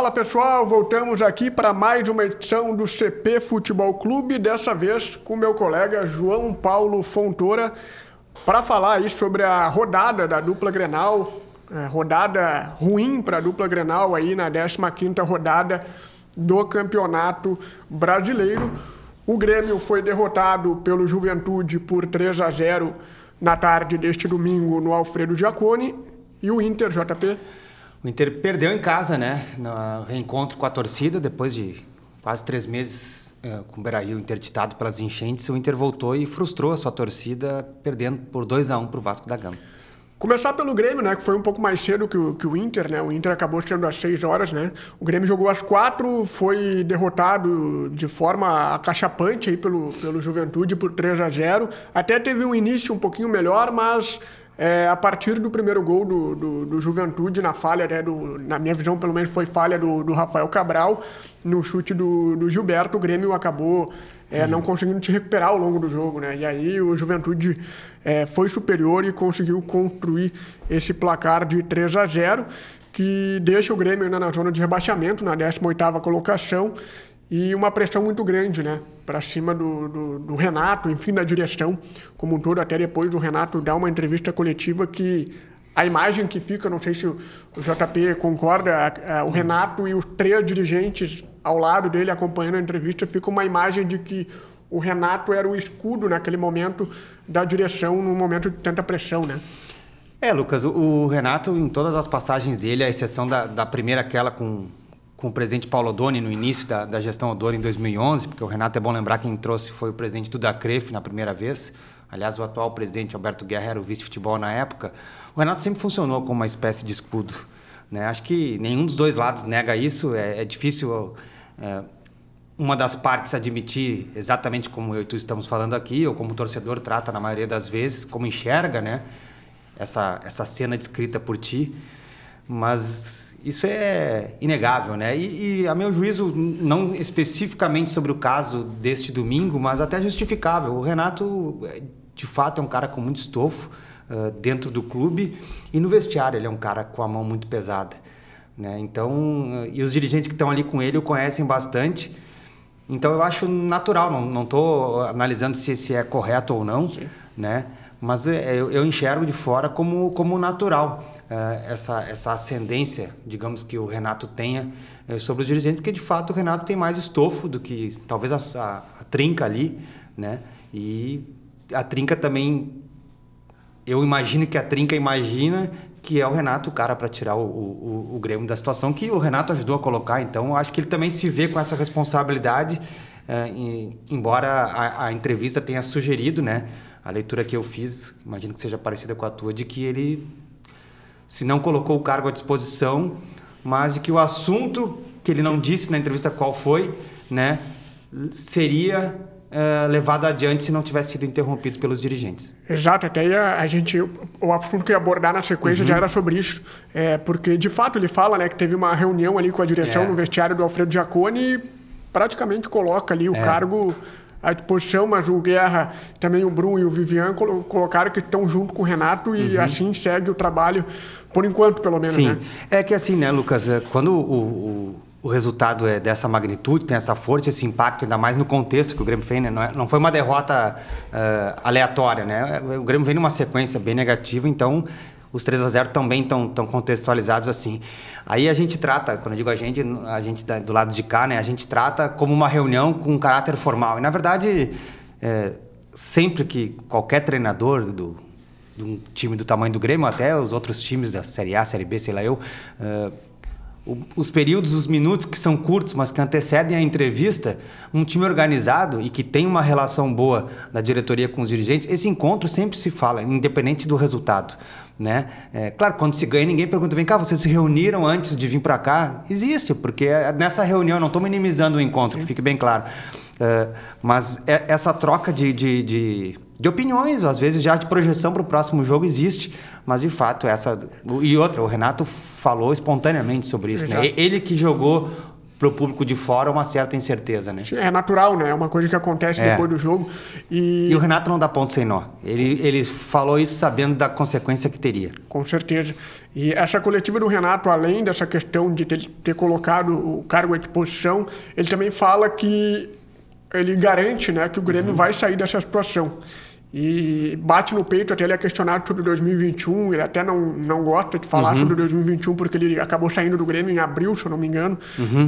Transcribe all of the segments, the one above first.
Fala pessoal, voltamos aqui para mais uma edição do CP Futebol Clube, dessa vez com meu colega João Paulo Fontoura, para falar aí sobre a rodada da dupla Grenal, rodada ruim para a dupla Grenal aí na 15ª rodada do Campeonato Brasileiro. O Grêmio foi derrotado pelo Juventude por 3-0 na tarde deste domingo no Alfredo Jaconi. E o Inter, JP? O Inter perdeu em casa, né? No reencontro com a torcida, depois de quase 3 meses com o Beira-Rio interditado pelas enchentes, o Inter voltou e frustrou a sua torcida, perdendo por 2-1 para o Vasco da Gama. Começar pelo Grêmio, né, que foi um pouco mais cedo que o Inter, né? O Inter acabou sendo às 6 horas, né? O Grêmio jogou às 4, foi derrotado de forma acachapante aí pelo Juventude por 3-0. Até teve um início um pouquinho melhor, mas a partir do primeiro gol do Juventude, na falha, né, na minha visão pelo menos foi falha do Rafael Cabral, no chute do Gilberto, o Grêmio acabou não conseguindo se recuperar ao longo do jogo, né? E aí o Juventude foi superior e conseguiu construir esse placar de 3-0, que deixa o Grêmio ainda na zona de rebaixamento, na 18ª colocação, e uma pressão muito grande, né, para cima do Renato, enfim, da direção como um todo. Até depois o Renato dá uma entrevista coletiva que a imagem que fica, não sei se o JP concorda, o Renato e os 3 dirigentes ao lado dele acompanhando a entrevista, fica uma imagem de que o Renato era o escudo naquele momento da direção, num momento de tanta pressão, né? Lucas, o Renato, em todas as passagens dele, à exceção da primeira, aquela com o presidente Paulo Odoni, no início da gestão Odoni em 2011, porque o Renato, é bom lembrar, quem trouxe foi o presidente do Dacref na primeira vez. Aliás, o atual presidente, Alberto Guerra, era o vice-futebol na época. O Renato sempre funcionou como uma espécie de escudo, né? Acho que nenhum dos dois lados nega isso. É difícil uma das partes admitir exatamente como eu e tu estamos falando aqui, ou como o torcedor trata na maioria das vezes, como enxerga, né, essa cena descrita por ti. Mas isso é inegável, né? E a meu juízo, não especificamente sobre o caso deste domingo, mas até justificável. O Renato, de fato, é um cara com muito estofo dentro do clube, e no vestiário ele é um cara com a mão muito pesada, né? Então, e os dirigentes que estão ali com ele o conhecem bastante. Então eu acho natural, não estou analisando se é correto ou não, né? Mas eu enxergo de fora como natural essa ascendência, digamos, que o Renato tenha sobre os dirigentes, porque de fato o Renato tem mais estofo do que talvez a trinca ali, né? E a trinca também, eu imagino que a trinca imagina que é o Renato o cara para tirar o Grêmio da situação que o Renato ajudou a colocar. Então, eu acho que ele também se vê com essa responsabilidade, embora a entrevista tenha sugerido, né, a leitura que eu fiz, imagino que seja parecida com a tua, de que ele, se não colocou o cargo à disposição, mas de que o assunto que ele não disse na entrevista qual foi, né, seria levado adiante se não tivesse sido interrompido pelos dirigentes. Exato, até o assunto que ia abordar na sequência já era sobre isso, porque de fato ele fala, né, que teve uma reunião ali com a direção no vestiário do Alfredo Jaconi e praticamente coloca ali o cargo à disposição, mas o Guerra, também o Bruno e o Vivian colocaram que estão junto com o Renato e assim segue o trabalho, por enquanto pelo menos. Sim, né? É que assim, né, Lucas, quando o resultado é dessa magnitude, tem essa força, esse impacto, ainda mais no contexto que o Grêmio fez, né? Não foi uma derrota aleatória, né? O Grêmio vem numa sequência bem negativa, então os 3-0 também estão contextualizados assim. Aí a gente trata, quando eu digo a gente do lado de cá, né? A gente trata como uma reunião com um caráter formal. E na verdade, sempre que qualquer treinador de um time do tamanho do Grêmio, até os outros times da Série A, Série B, sei lá os períodos, os minutos que são curtos, mas que antecedem a entrevista, um time organizado e que tem uma relação boa da diretoria com os dirigentes, esse encontro sempre se fala, independente do resultado, né? Claro, quando se ganha, ninguém pergunta, vem cá, vocês se reuniram antes de vir para cá? Existe, porque nessa reunião, não estou minimizando o encontro, que fique bem claro, mas essa troca de opiniões, às vezes já de projeção para o próximo jogo existe, mas de fato o Renato falou espontaneamente sobre isso, né? Ele que jogou para o público de fora uma certa incerteza, né? É natural, né? É uma coisa que acontece depois do jogo. E o Renato não dá ponto sem nó. Ele falou isso sabendo da consequência que teria. Com certeza. E essa coletiva do Renato, além dessa questão de ter colocado o cargo à disposição, ele também fala que ele garante, né, que o Grêmio vai sair dessa situação. E bate no peito, até ele é questionado sobre 2021, ele até não gosta de falar sobre 2021 porque ele acabou saindo do Grêmio em abril, se eu não me engano,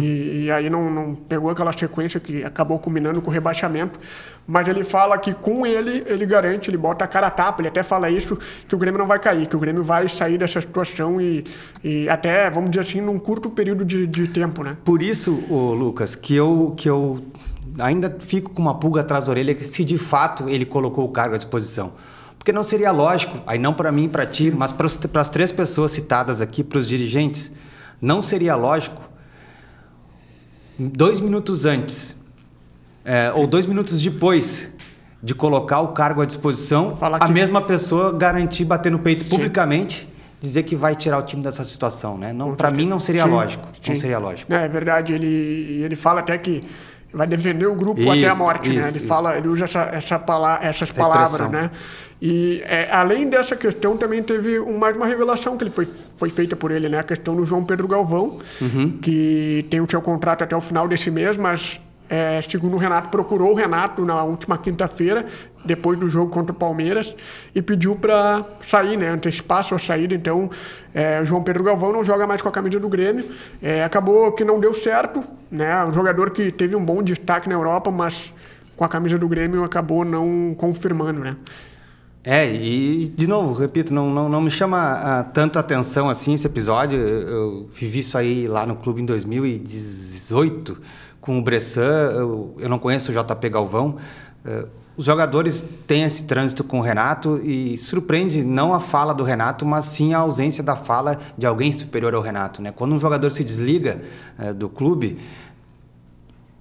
e aí não pegou aquela sequência que acabou culminando com o rebaixamento, mas ele fala que com ele garante, ele bota a cara a tapa, ele até fala isso, que o Grêmio não vai cair, que o Grêmio vai sair dessa situação e até, vamos dizer assim, num curto período de tempo, né? Por isso, Lucas, que eu ainda fico com uma pulga atrás da orelha que se de fato ele colocou o cargo à disposição. Porque não seria lógico, aí não para mim e para ti, mas para as 3 pessoas citadas aqui, para os dirigentes, não seria lógico 2 minutos antes ou 2 minutos depois de colocar o cargo à disposição, a mesma pessoa garantir, bater no peito publicamente, dizer que vai tirar o time dessa situação, né? Para mim não seria lógico. Não seria lógico. É verdade, ele fala até que vai defender o grupo até a morte, né? Ele usa essas palavras, né? E além dessa questão, também teve mais uma revelação que foi feita por ele, né? A questão do João Pedro Galvão, que tem o seu contrato até o final desse mês, mas segundo o Renato, procurou o Renato na última quinta-feira, depois do jogo contra o Palmeiras, e pediu para sair, né? Antecipar a sua saída. Então, o João Pedro Galvão não joga mais com a camisa do Grêmio. Acabou que não deu certo, né? Um jogador que teve um bom destaque na Europa, mas com a camisa do Grêmio acabou não confirmando, né? E de novo, repito, não me chama tanta atenção assim esse episódio. Eu vivi isso aí lá no clube em 2018, com o Bressan. Eu não conheço o JP Galvão. Os jogadores têm esse trânsito com o Renato e surpreende não a fala do Renato, mas sim a ausência da fala de alguém superior ao Renato, né? Quando um jogador se desliga do clube,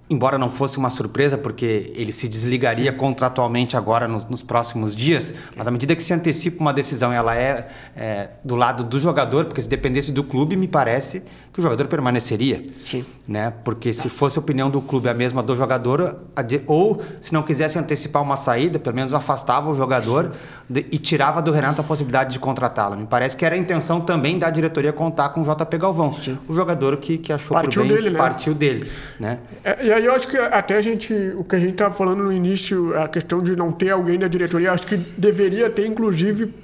embora não fosse uma surpresa, porque ele se desligaria contratualmente agora nos próximos dias, mas à medida que se antecipa uma decisão, ela é do lado do jogador, porque se dependesse do clube, me parece que o jogador permaneceria. Sim. Né? Porque se fosse a opinião do clube a mesma do jogador, ou se não quisesse antecipar uma saída, pelo menos afastava o jogador e tirava do Renato a possibilidade de contratá-lo. Me parece que era a intenção também da diretoria contar com o JP Galvão. Sim. O jogador que achou partiu por bem, dele, né? Partiu dele. Né? E aí eu acho que até o que a gente estava falando no início, a questão de não ter alguém da diretoria, acho que deveria ter, inclusive,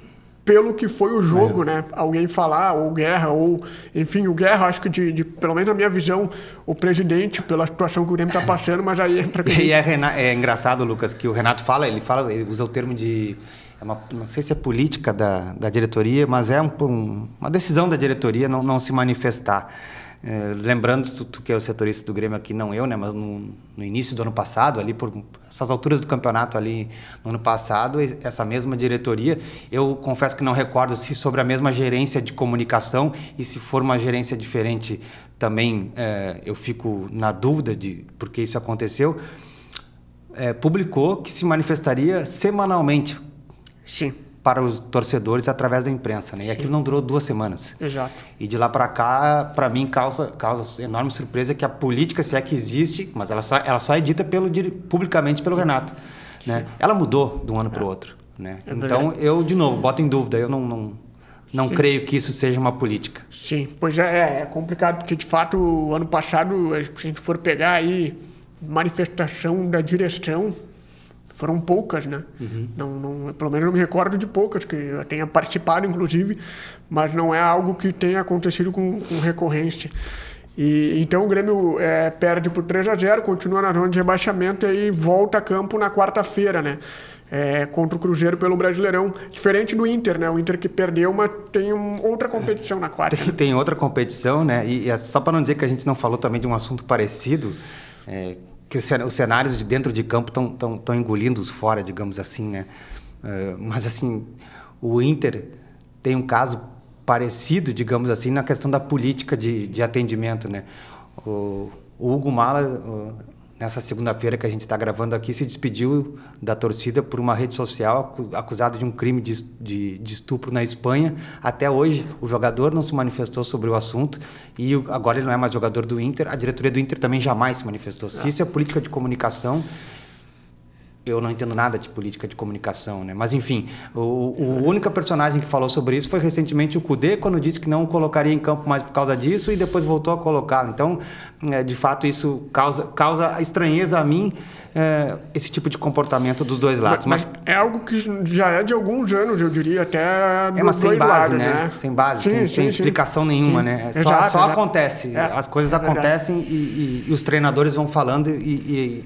pelo que foi o jogo, né? Alguém falar, ou Guerra, ou... Enfim, o Guerra, acho que, pelo menos na minha visão, o presidente, pela situação que o Grêmio está passando, mas aí entra... E é engraçado, Lucas, que o Renato ele usa o termo de... não sei se é política da diretoria, mas é uma decisão da diretoria não se manifestar. Lembrando, tu que é o setorista do Grêmio aqui, não eu, né, mas no início do ano passado, ali por essas alturas do campeonato ali no ano passado, essa mesma diretoria, eu confesso que não recordo se sobre a mesma gerência de comunicação e se for uma gerência diferente também eu fico na dúvida de por que isso aconteceu, publicou que se manifestaria semanalmente. Sim. Para os torcedores através da imprensa, né? E aquilo não durou 2 semanas. Exato. E de lá para cá, para mim, causa enorme surpresa que a política, se é que existe, mas ela só é dita publicamente pelo Renato, né? Ela mudou de um ano para o outro, né? Então, eu, de novo, boto em dúvida, eu não creio que isso seja uma política. Sim, pois é complicado, porque, de fato, o ano passado, se a gente for pegar aí manifestação da direção, foram poucas, né? Pelo menos não me recordo de poucas, que eu tenha participado, inclusive, mas não é algo que tenha acontecido com recorrência. Então o Grêmio perde por 3-0, continua na zona de rebaixamento e aí volta a campo na quarta-feira, né? Contra o Cruzeiro pelo Brasileirão. Diferente do Inter, né? O Inter que perdeu, mas tem outra competição na quarta. Tem outra competição, né? E só para não dizer que a gente não falou também de um assunto parecido, que os cenários de dentro de campo estão engolindo os fora, digamos assim, né? Mas, assim, o Inter tem um caso parecido, digamos assim, na questão da política de atendimento, né? O Hugo Mala nessa segunda-feira que a gente está gravando aqui, se despediu da torcida por uma rede social, acusado de um crime de estupro na Espanha. Até hoje, o jogador não se manifestou sobre o assunto e agora ele não é mais jogador do Inter. A diretoria do Inter também jamais se manifestou. Se isso é política de comunicação... Eu não entendo nada de política de comunicação, né? Mas, enfim, o único personagem que falou sobre isso foi recentemente o Kudê, quando disse que não o colocaria em campo mais por causa disso e depois voltou a colocá-lo. Então, de fato, isso causa estranheza a mim, esse tipo de comportamento dos dois lados. Mas é algo que já é de alguns anos, eu diria, até mas sem base, lados, né? Sem base, sem explicação nenhuma, né? Só acontece. As coisas acontecem e os treinadores vão falando e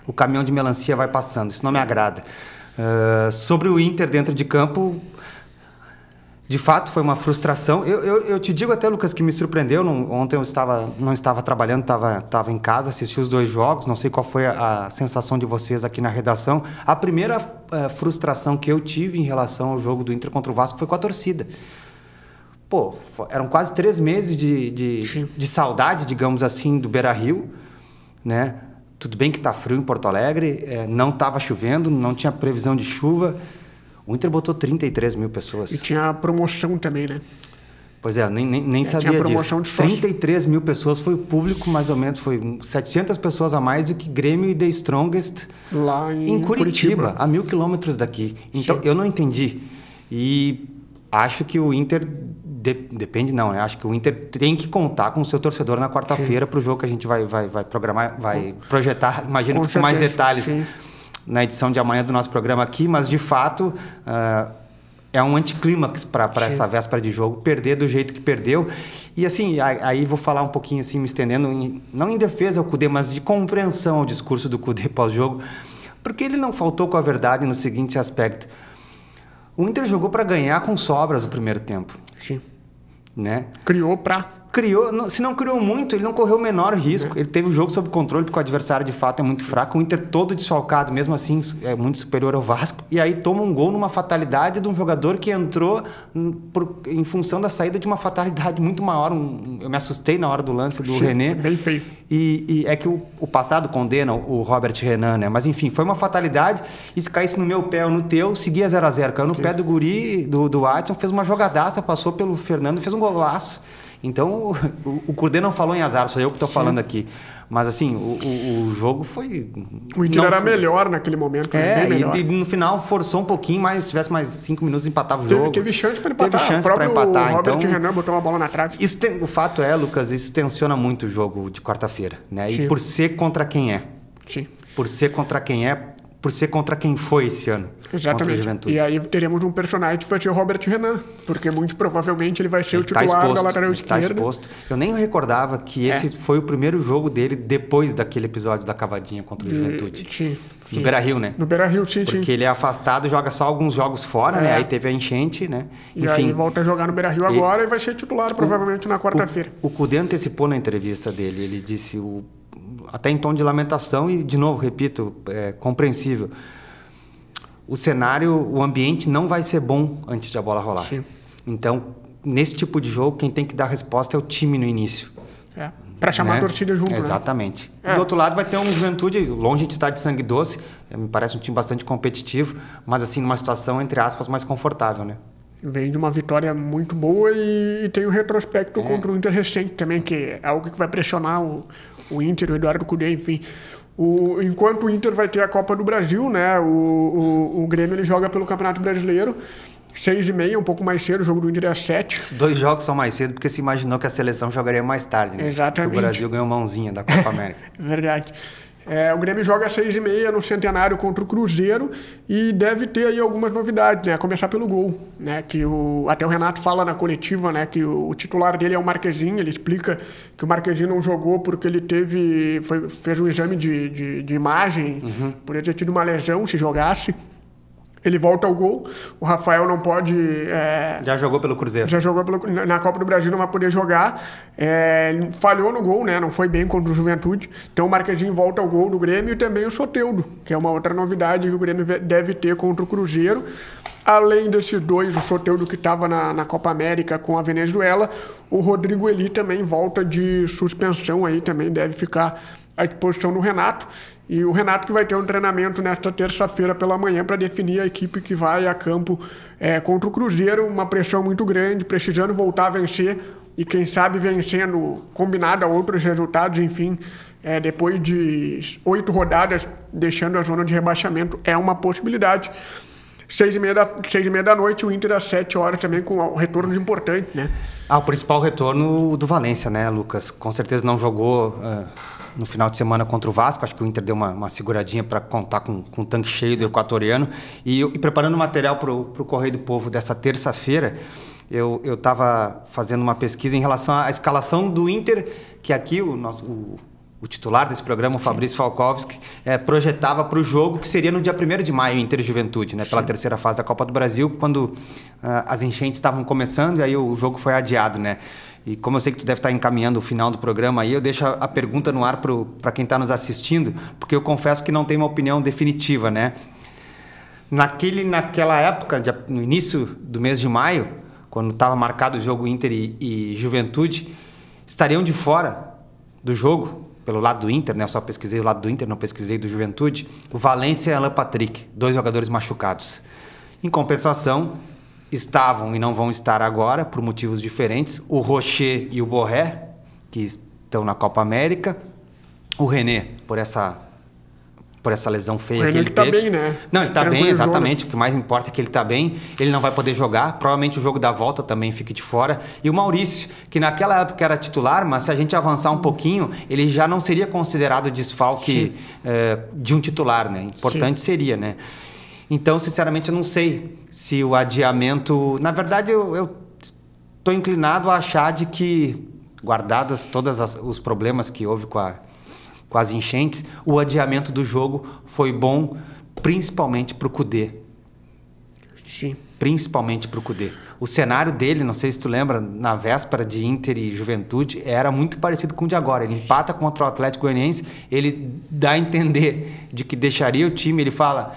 o caminhão de melancia vai passando. Isso não me agrada. Sobre o Inter dentro de campo, de fato foi uma frustração. Eu te digo até, Lucas, que me surpreendeu. Ontem eu não estava trabalhando, estava em casa, assisti os 2 jogos. Não sei qual foi a sensação de vocês aqui na redação. A primeira frustração que eu tive em relação ao jogo do Inter contra o Vasco foi com a torcida. Pô, eram quase 3 meses de saudade, digamos assim, do Beira-Rio, né? Tudo bem que está frio em Porto Alegre, não estava chovendo, não tinha previsão de chuva. O Inter botou 33 mil pessoas. E tinha promoção também, né? Pois é, nem sabia tinha promoção disso. De 33 mil pessoas foi o público, mais ou menos, foi 700 pessoas a mais do que Grêmio e The Strongest lá em Curitiba, a 1.000 quilômetros daqui. Então, eu não entendi. E acho que o Inter... Depende não, né? Acho que o Inter tem que contar com o seu torcedor na quarta-feira para o jogo que a gente vai programar, vai projetar, imagino que com mais detalhes na edição de amanhã do nosso programa aqui, mas de fato é um anticlímax para essa véspera de jogo, perder do jeito que perdeu. E assim, aí vou falar um pouquinho assim, me estendendo, não em defesa ao Kudê, mas de compreensão ao discurso do Kudê pós-jogo, porque ele não faltou com a verdade no seguinte aspecto. O Inter jogou para ganhar com sobras o primeiro tempo. Sim. Né? Criou, se não criou muito, ele não correu o menor risco. Ele teve o jogo sob controle, porque o adversário de fato é muito fraco. O Inter todo desfalcado, mesmo assim, é muito superior ao Vasco. E aí toma um gol numa fatalidade de um jogador que entrou em função da saída de uma fatalidade muito maior. Eu me assustei na hora do lance do René. Bem feio. E é que o passado condena o Robert Renan, né? Mas enfim, foi uma fatalidade. E se caísse no meu pé ou no teu, seguia 0-0. Caiu no pé do guri, do Adson, fez uma jogadaça, passou pelo Fernando, fez um golaço. Então, o Kudê não falou em azar, sou eu que estou falando aqui. Mas, assim, o jogo foi... O Inter era melhor naquele momento. E no final forçou um pouquinho, mas se tivesse mais 5 minutos, empatava o jogo. Teve chance para empatar. O Robert Renan botou uma bola na trave. O fato é, Lucas, isso tensiona muito o jogo de quarta-feira, né? E por ser contra quem é. Sim. Por ser contra quem é, por ser contra quem foi esse ano. Exatamente. Contra a Juventude. E aí teremos um personagem que vai ser o Robert Renan, porque muito provavelmente ele vai ser o titular da lateral esquerda. Está exposto. Eu nem recordava que esse foi o primeiro jogo dele depois daquele episódio da cavadinha contra o Juventude. Sim. No Beira-Rio, né? No Beira-Rio, sim. Porque ele é afastado, joga só alguns jogos fora, né? Aí teve a enchente, né? E aí volta a jogar no Beira-Rio agora e vai ser titular provavelmente na quarta-feira. O Kudê antecipou na entrevista dele, ele disse, até em tom de lamentação e, de novo, repito, compreensível. O cenário, o ambiente não vai ser bom antes de a bola rolar. Sim. Então, nesse tipo de jogo, quem tem que dar resposta é o time no início. Para chamar a torcida junto, Exatamente. E do outro lado vai ter um Juventude, longe de estar de sangue doce, me parece um time bastante competitivo, mas assim, numa situação, entre aspas, mais confortável, né? Vem de uma vitória muito boa e tem um retrospecto contra o Inter recente também, que é algo que vai pressionar o Inter, o Eduardo Cudê, enfim. Enquanto o Inter vai ter a Copa do Brasil, né? O Grêmio ele joga pelo Campeonato Brasileiro, 6h30, um pouco mais cedo, o jogo do Inter é às 7. Os 2 jogos são mais cedo porque se imaginou que a seleção jogaria mais tarde, né? Exatamente. Porque o Brasil ganhou mãozinha da Copa América. Verdade. O Grêmio joga às 6h30 no Centenário contra o Cruzeiro e deve ter aí algumas novidades, né? A começar pelo gol, né? Que até o Renato fala na coletiva, né? Que o titular dele é o Marquezinho. Ele explica que o Marquezinho não jogou porque ele fez um exame de imagem, por ele ter tido uma lesão se jogasse. Ele volta ao gol. O Rafael não pode... Já jogou pelo Cruzeiro. Já jogou na Copa do Brasil, não vai poder jogar. Ele falhou no gol, né? Não foi bem contra o Juventude. Então o Marquezinho volta ao gol do Grêmio e também o Soteldo, que é uma outra novidade que o Grêmio deve ter contra o Cruzeiro. Além desses 2, o Soteldo que estava na Copa América com a Venezuela, o Rodrigo Eli também volta de suspensão aí, também deve ficar à disposição do Renato. E o Renato que vai ter um treinamento nesta terça-feira pela manhã para definir a equipe que vai a campo contra o Cruzeiro. Uma pressão muito grande, precisando voltar a vencer e quem sabe vencendo combinado a outros resultados, enfim, depois de 8 rodadas deixando a zona de rebaixamento é uma possibilidade. 6h30 da noite, o Inter às 7 horas também com retornos importantes, né? O principal retorno do Valência, né, Lucas? Com certeza não jogou no final de semana contra o Vasco. Acho que o Inter deu uma seguradinha para contar com o tanque cheio do equatoriano. E preparando material para o Correio do Povo dessa terça-feira, eu estava fazendo uma pesquisa em relação à escalação do Inter, que aqui o titular desse programa, o Fabrício Falkowski, projetava para o jogo que seria no dia 1º de maio, Inter e Juventude, né, pela terceira fase da Copa do Brasil, quando as enchentes estavam começando e aí o jogo foi adiado, né? E como eu sei que tu deve estar encaminhando o final do programa aí, eu deixo a pergunta no ar para quem está nos assistindo, porque eu confesso que não tenho uma opinião definitiva, né? Naquela época, no início do mês de maio, quando estava marcado o jogo Inter e Juventude, estariam de fora do jogo, pelo lado do Inter, né? Eu só pesquisei o lado do Inter, não pesquisei do Juventude, o Valência e Alan Patrick, 2 jogadores machucados. Em compensação, estavam e não vão estar agora, por motivos diferentes, o Rocher e o Borré, que estão na Copa América, o René, por essa lesão feia que ele teve. Tá bem, né? Não, ele está bem, exatamente. O que mais importa é que ele está bem. Ele não vai poder jogar. Provavelmente o jogo da volta também fique de fora. E o Maurício, que naquela época era titular, mas se a gente avançar um pouquinho, ele já não seria considerado desfalque de um titular, né? Importante seria, né? Então, sinceramente, eu não sei se o adiamento... Na verdade, eu estou inclinado a achar de que, guardadas todos os problemas que houve com as enchentes, o adiamento do jogo foi bom, principalmente para o Kudê. Sim. Principalmente para o Kudê. O cenário dele, não sei se tu lembra, na véspera de Inter e Juventude, era muito parecido com o de agora. Ele empata contra o Atlético Goianiense, ele dá a entender de que deixaria o time, ele fala...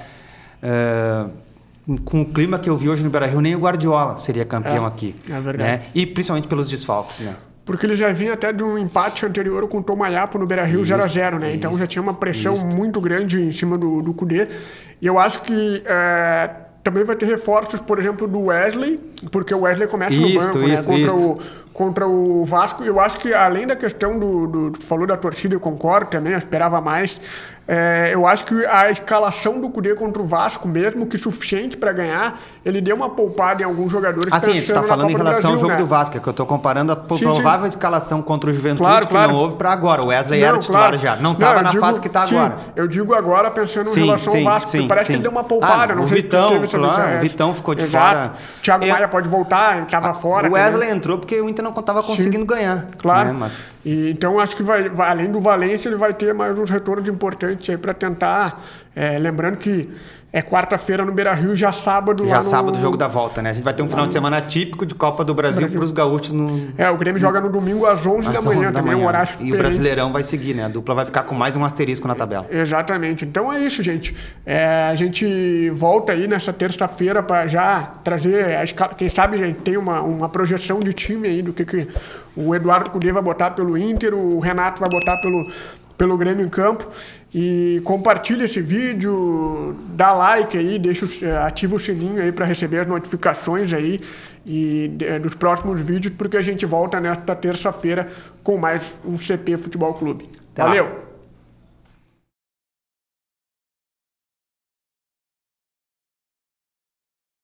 com o clima que eu vi hoje no Beira-Rio, nem o Guardiola seria campeão aqui. É verdade. Né? E principalmente pelos desfalques, né? Porque ele já vinha até de um empate anterior com o Tomayapo no Beira-Rio 0-0, né? Então já tinha uma pressão muito grande em cima do Kudê. E eu acho que também vai ter reforços, por exemplo, do Wesley, porque o Wesley começa no banco, né? Contra o Vasco. Eu acho que além da questão tu falou da torcida, eu concordo também, eu esperava mais. Eu acho que a escalação do Kudê contra o Vasco, mesmo que suficiente para ganhar, ele deu uma poupada em alguns jogadores. Sim, tu está falando em relação ao jogo do Vasco, é que eu estou comparando a provável escalação contra o Juventude, que não houve, para agora. O Wesley era titular já, não estava na fase que está agora. Eu digo agora pensando em relação ao Vasco, porque parece que ele deu uma poupada. O Vitão ficou de fora. Thiago Maia pode voltar, ele estava fora. O Wesley entrou porque o Inter não estava conseguindo ganhar. Claro. Né? Mas... Então acho que além do Valência, ele vai ter mais uns retornos importantes aí para tentar, lembrando que é quarta-feira no Beira-Rio, já sábado lá sábado o jogo da volta, né? A gente vai ter um final de semana típico de Copa do Brasil para os gaúchos. O Grêmio joga no domingo às 11 da manhã, também é um horário diferente. E o Brasileirão vai seguir, né? A dupla vai ficar com mais um asterisco na tabela. Exatamente. Então é isso, gente. A gente volta aí nessa terça-feira para já trazer, quem sabe, gente, tem uma projeção de time aí do que o Eduardo Kudê vai botar pelo Inter, o Renato vai botar pelo Grêmio em campo. E compartilha esse vídeo, dá like aí, ativa o sininho aí para receber as notificações aí dos próximos vídeos, porque a gente volta nesta terça-feira com mais um CP Futebol Clube. Valeu!